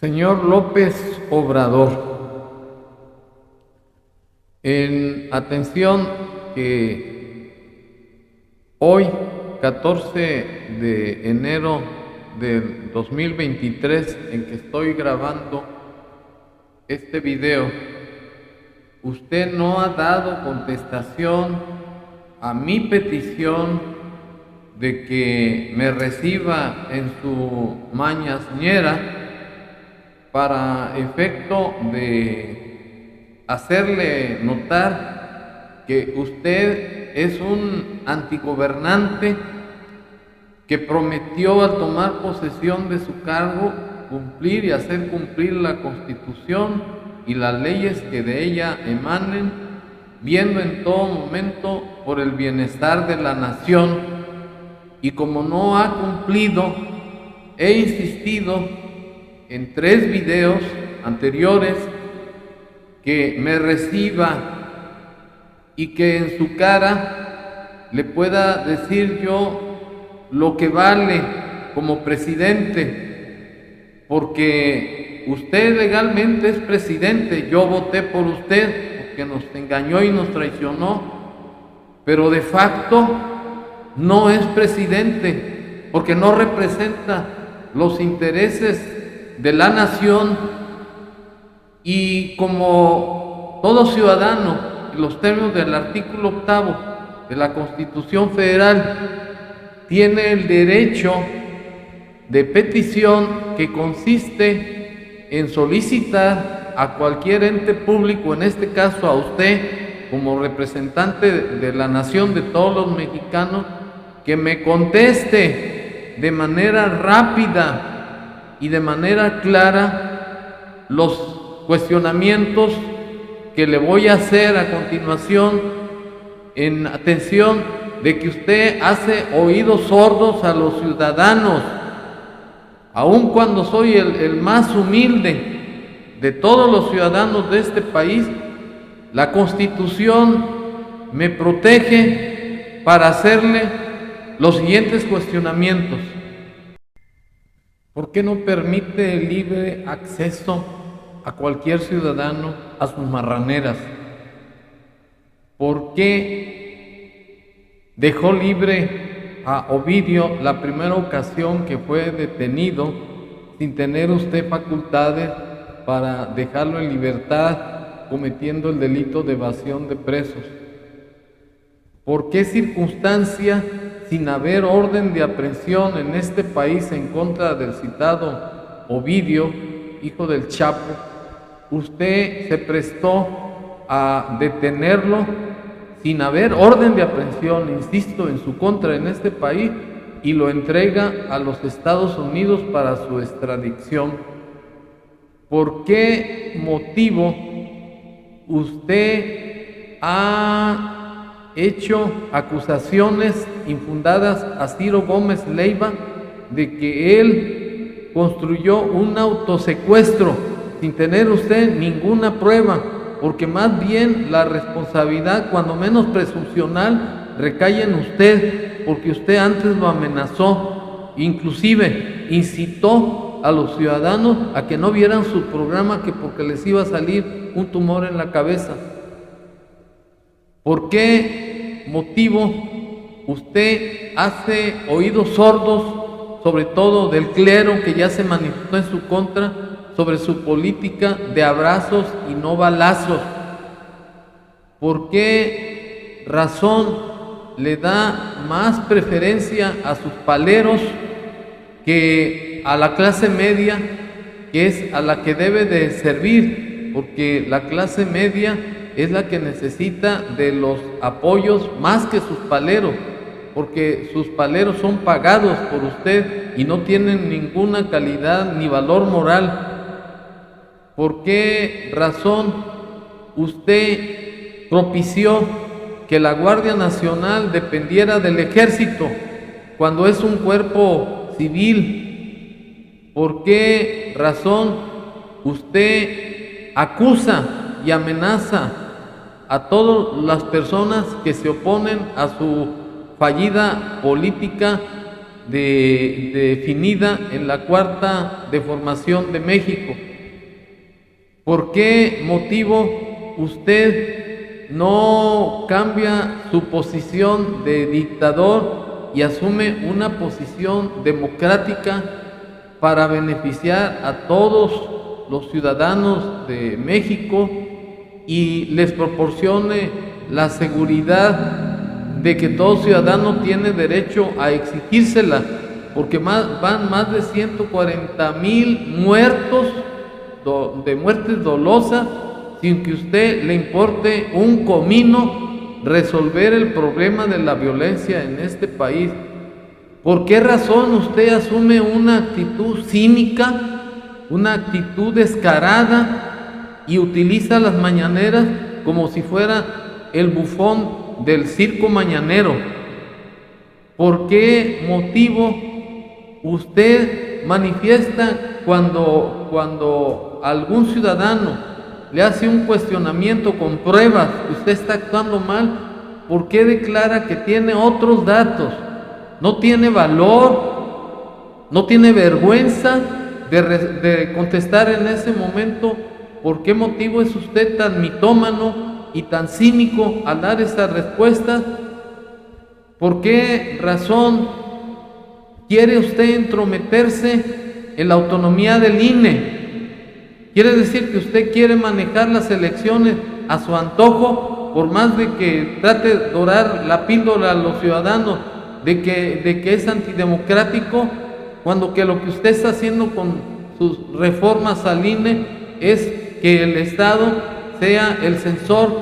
Señor López Obrador, en atención que hoy, 14 de enero del 2023, en que estoy grabando este video, usted no ha dado contestación a mi petición de que me reciba en su mañanera para efecto de hacerle notar que usted es un antigobernante que prometió al tomar posesión de su cargo cumplir y hacer cumplir la Constitución y las leyes que de ella emanen, viendo en todo momento por el bienestar de la nación. Y como no ha cumplido, he insistido en 3 videos anteriores que me reciba y que en su cara le pueda decir yo lo que vale como presidente, porque usted legalmente es presidente. Yo voté por usted porque nos engañó y nos traicionó, pero de facto no es presidente porque no representa los intereses de la nación. Y como todo ciudadano, en los términos del artículo 8º de la Constitución Federal, tiene el derecho de petición, que consiste en solicitar a cualquier ente público, en este caso a usted como representante de la nación, de todos los mexicanos, que me conteste de manera rápida y de manera clara los cuestionamientos que le voy a hacer a continuación, en atención de que usted hace oídos sordos a los ciudadanos. Aun cuando soy el más humilde de todos los ciudadanos de este país, la Constitución me protege para hacerle los siguientes cuestionamientos. ¿Por qué no permite el libre acceso a cualquier ciudadano a sus marraneras? ¿Por qué dejó libre a Ovidio la primera ocasión que fue detenido sin tener usted facultades para dejarlo en libertad, cometiendo el delito de evasión de presos? ¿Por qué circunstancia, sin haber orden de aprehensión en este país en contra del citado Ovidio, hijo del Chapo, usted se prestó a detenerlo sin haber orden de aprehensión, insisto, en su contra en este país, y lo entrega a los Estados Unidos para su extradición? ¿Por qué motivo usted ha hecho acusaciones infundadas a Ciro Gómez Leiva de que él construyó un autosecuestro sin tener usted ninguna prueba? Porque más bien la responsabilidad, cuando menos presuncional, recae en usted, porque usted antes lo amenazó, inclusive incitó a los ciudadanos a que no vieran su programa, que porque les iba a salir un tumor en la cabeza. ¿Por qué motivo usted hace oídos sordos, sobre todo del clero que ya se manifestó en su contra, sobre su política de abrazos y no balazos? ¿Por qué razón le da más preferencia a sus paleros que a la clase media, que es a la que debe de servir? Porque la clase media es la que necesita de los apoyos más que sus paleros, porque sus paleros son pagados por usted y no tienen ninguna calidad ni valor moral. ¿Por qué razón usted propició que la Guardia Nacional dependiera del Ejército cuando es un cuerpo civil? ¿Por qué razón usted acusa y amenaza a todas las personas que se oponen a su fallida política definida en la Cuarta de Formación de México. ¿Por qué motivo usted no cambia su posición de dictador y asume una posición democrática para beneficiar a todos los ciudadanos de México y les proporcione la seguridad de que todo ciudadano tiene derecho a exigírsela? Porque van más de 140,000 muertos de muertes dolosas sin que usted le importe un comino resolver el problema de la violencia en este país. ¿Por qué razón usted asume una actitud cínica, una actitud descarada y utiliza las mañaneras como si fuera el bufón del circo mañanero? ¿Por qué motivo usted manifiesta cuando algún ciudadano le hace un cuestionamiento con pruebas que usted está actuando mal? ¿Por qué declara que tiene otros datos? ¿No tiene valor? ¿No tiene vergüenza de contestar en ese momento? ¿Por qué motivo es usted tan mitómano y tan cínico al dar esa respuesta? ¿Por qué razón quiere usted entrometerse en la autonomía del INE? Quiere decir que usted quiere manejar las elecciones a su antojo, por más de que trate de dorar la píldora a los ciudadanos de que es antidemocrático, cuando que lo que usted está haciendo con sus reformas al INE es que el Estado sea el censor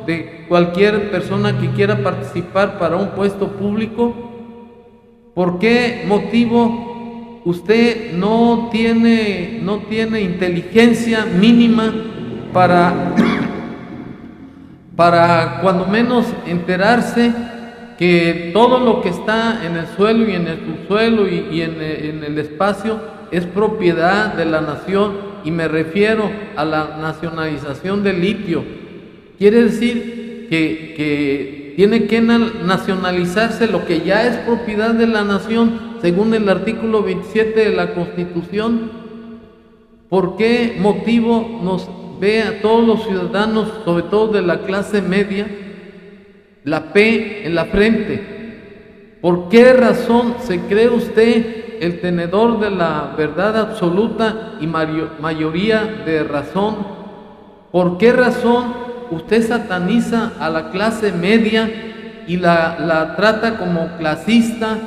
de cualquier persona que quiera participar para un puesto público. ¿Por qué motivo usted no tiene inteligencia mínima para cuando menos enterarse que todo lo que está en el suelo y en el subsuelo y en el espacio es propiedad de la nación? Y me refiero a la nacionalización del litio. Quiere decir que tiene que nacionalizarse lo que ya es propiedad de la nación según el artículo 27 de la Constitución. ¿Por qué motivo nos ve a todos los ciudadanos, sobre todo de la clase media, la P en la frente? ¿Por qué razón se cree usted el tenedor de la verdad absoluta y mayoría de razón? ¿Por qué razón usted sataniza a la clase media y la trata como clasista,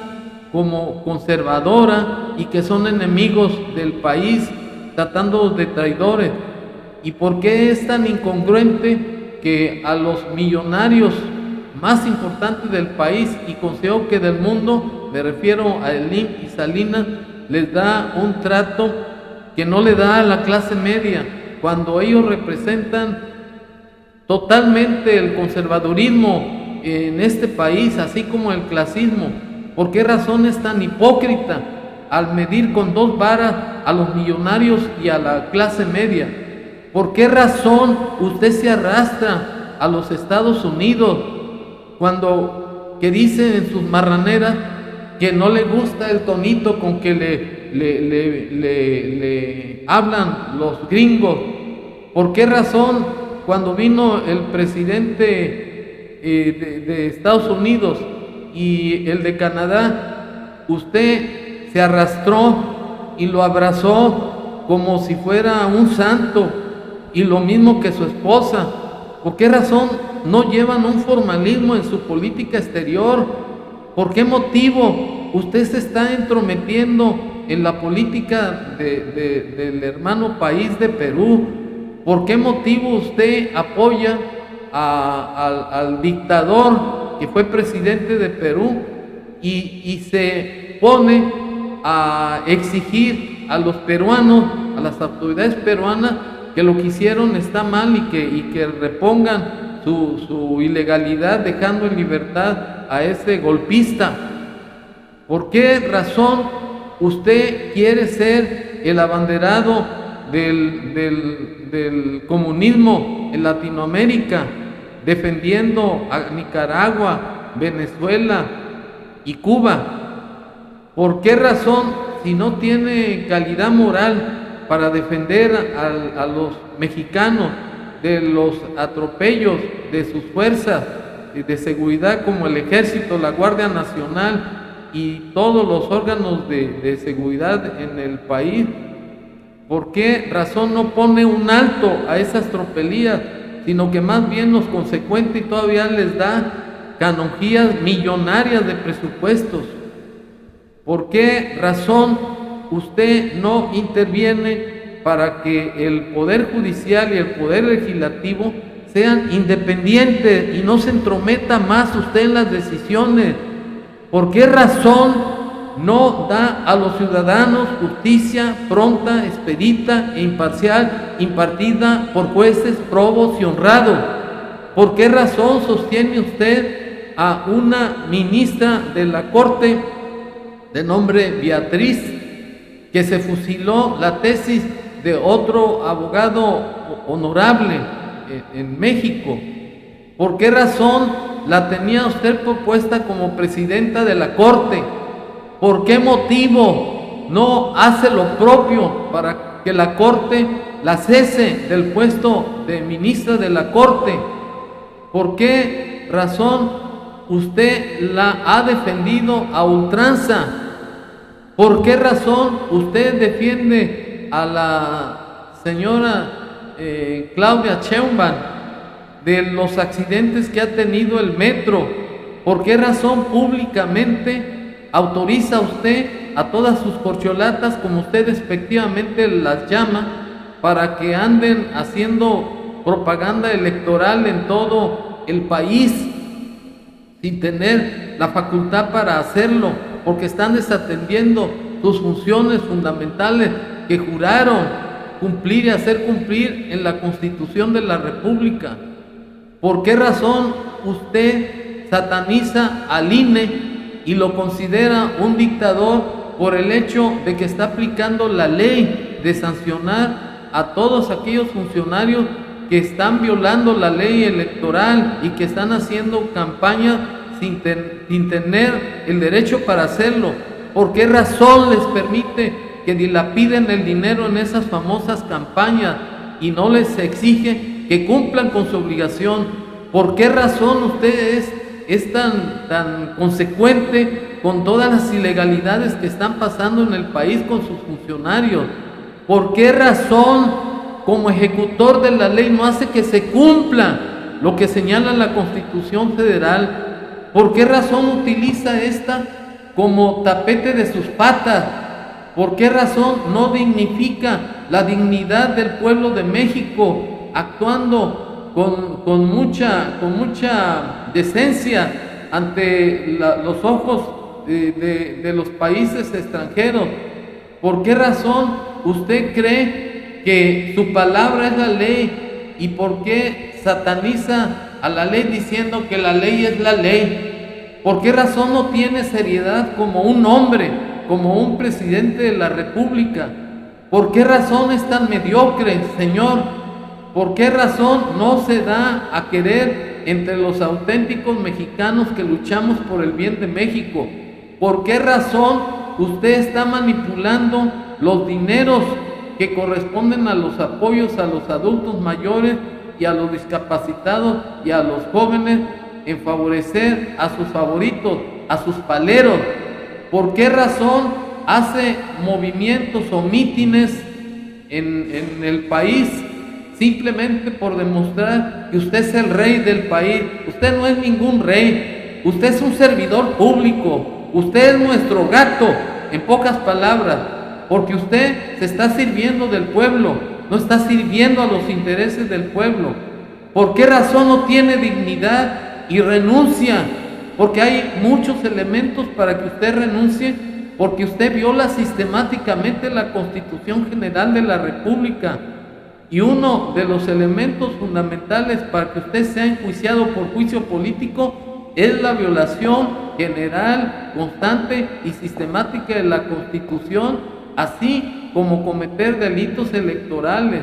como conservadora, y que son enemigos del país, tratándolos de traidores? ¿Y por qué es tan incongruente que a los millonarios más importantes del país, y considero que del mundo, me refiero a Slim y Salinas, les da un trato que no le da a la clase media, cuando ellos representan totalmente el conservadurismo en este país, así como el clasismo? ¿Por qué razón es tan hipócrita al medir con dos varas a los millonarios y a la clase media? ¿Por qué razón usted se arrastra a los Estados Unidos cuando que dice en sus marraneras que no le gusta el tonito con que le hablan los gringos? ¿Por qué razón cuando vino el presidente de Estados Unidos y el de Canadá, usted se arrastró y lo abrazó como si fuera un santo, y lo mismo que su esposa? ¿Por qué razón no llevan un formalismo en su política exterior? ¿Por qué motivo usted se está entrometiendo en la política del hermano país de Perú? ¿Por qué motivo usted apoya al dictador que fue presidente de Perú y se pone a exigir a los peruanos, a las autoridades peruanas, que lo que hicieron está mal y que repongan su ilegalidad, dejando en libertad a ese golpista? ¿Por qué razón usted quiere ser el abanderado del comunismo en Latinoamérica, defendiendo a Nicaragua, Venezuela y Cuba? ¿Por qué razón, si no tiene calidad moral para defender a los mexicanos de los atropellos de sus fuerzas de seguridad como el Ejército, la Guardia Nacional y todos los órganos de seguridad en el país, por qué razón no pone un alto a esas tropelías, sino que más bien los consecuente y todavía les da canonjías millonarias de presupuestos? ¿Por qué razón usted no interviene para que el Poder Judicial y el Poder Legislativo sean independientes y no se entrometa más usted en las decisiones? ¿Por qué razón no da a los ciudadanos justicia pronta, expedita e imparcial, impartida por jueces probos y honrados? ¿Por qué razón sostiene usted a una ministra de la Corte de nombre Beatriz, que se fusiló la tesis de otro abogado honorable en México? ¿Por qué razón la tenía usted propuesta como presidenta de la Corte? ¿Por qué motivo no hace lo propio para que la Corte la cese del puesto de ministra de la Corte? ¿Por qué razón usted la ha defendido a ultranza? ¿Por qué razón usted defiende a la señora Claudia Sheinbaum de los accidentes que ha tenido el metro? ¿Por qué razón públicamente autoriza usted a todas sus corcholatas, como usted despectivamente las llama, para que anden haciendo propaganda electoral en todo el país sin tener la facultad para hacerlo? Porque están desatendiendo sus funciones fundamentales que juraron cumplir y hacer cumplir en la Constitución de la República. ¿Por qué razón usted sataniza al INE y lo considera un dictador por el hecho de que está aplicando la ley de sancionar a todos aquellos funcionarios que están violando la ley electoral y que están haciendo campaña sin tener el derecho para hacerlo? ¿Por qué razón les permite que dilapiden el dinero en esas famosas campañas y no les exige que cumplan con su obligación? ¿Por qué razón usted es tan consecuente con todas las ilegalidades que están pasando en el país con sus funcionarios? ¿Por qué razón, como ejecutor de la ley, no hace que se cumpla lo que señala la Constitución Federal? ¿Por qué razón utiliza esta como tapete de sus patas? ¿Por qué razón no dignifica la dignidad del pueblo de México, actuando con mucha decencia ante los ojos de los países extranjeros? ¿Por qué razón usted cree que su palabra es la ley? ¿Y por qué sataniza a la ley diciendo que la ley es la ley? ¿Por qué razón no tiene seriedad como un hombre, como un presidente de la República? ¿Por qué razón es tan mediocre, señor? ¿Por qué razón no se da a querer entre los auténticos mexicanos que luchamos por el bien de México? ¿Por qué razón usted está manipulando los dineros que corresponden a los apoyos a los adultos mayores y a los discapacitados y a los jóvenes en favorecer a sus favoritos, a sus paleros? ¿Por qué razón hace movimientos o mítines en el país simplemente por demostrar que usted es el rey del país? Usted no es ningún rey, usted es un servidor público, usted es nuestro gato, en pocas palabras, porque usted se está sirviendo del pueblo, no está sirviendo a los intereses del pueblo. ¿Por qué razón no tiene dignidad y renuncia? Porque hay muchos elementos para que usted renuncie, porque usted viola sistemáticamente la Constitución General de la República. Y uno de los elementos fundamentales para que usted sea enjuiciado por juicio político es la violación general, constante y sistemática de la Constitución, así como cometer delitos electorales,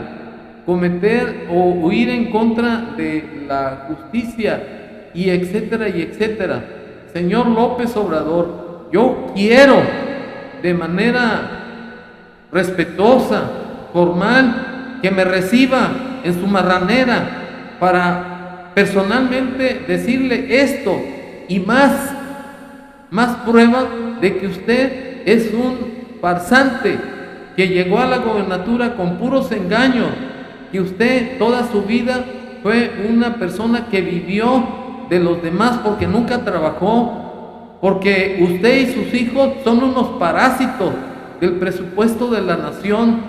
cometer o ir en contra de la justicia, y etcétera, y etcétera. Señor López Obrador, yo quiero de manera respetuosa, formal, que me reciba en su marranera para personalmente decirle esto y más prueba de que usted es un farsante que llegó a la gobernatura con puros engaños, que usted toda su vida fue una persona que vivió de los demás porque nunca trabajó, porque usted y sus hijos son unos parásitos del presupuesto de la nación.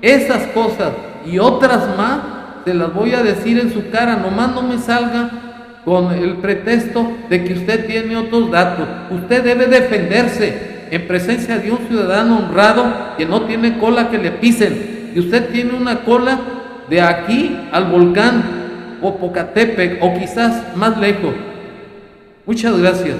Esas cosas y otras más se las voy a decir en su cara, nomás no me salga con el pretexto de que usted tiene otros datos. Usted debe defenderse en presencia de un ciudadano honrado que no tiene cola que le pisen, y usted tiene una cola de aquí al volcán Popocatépetl o quizás más lejos. Muchas gracias.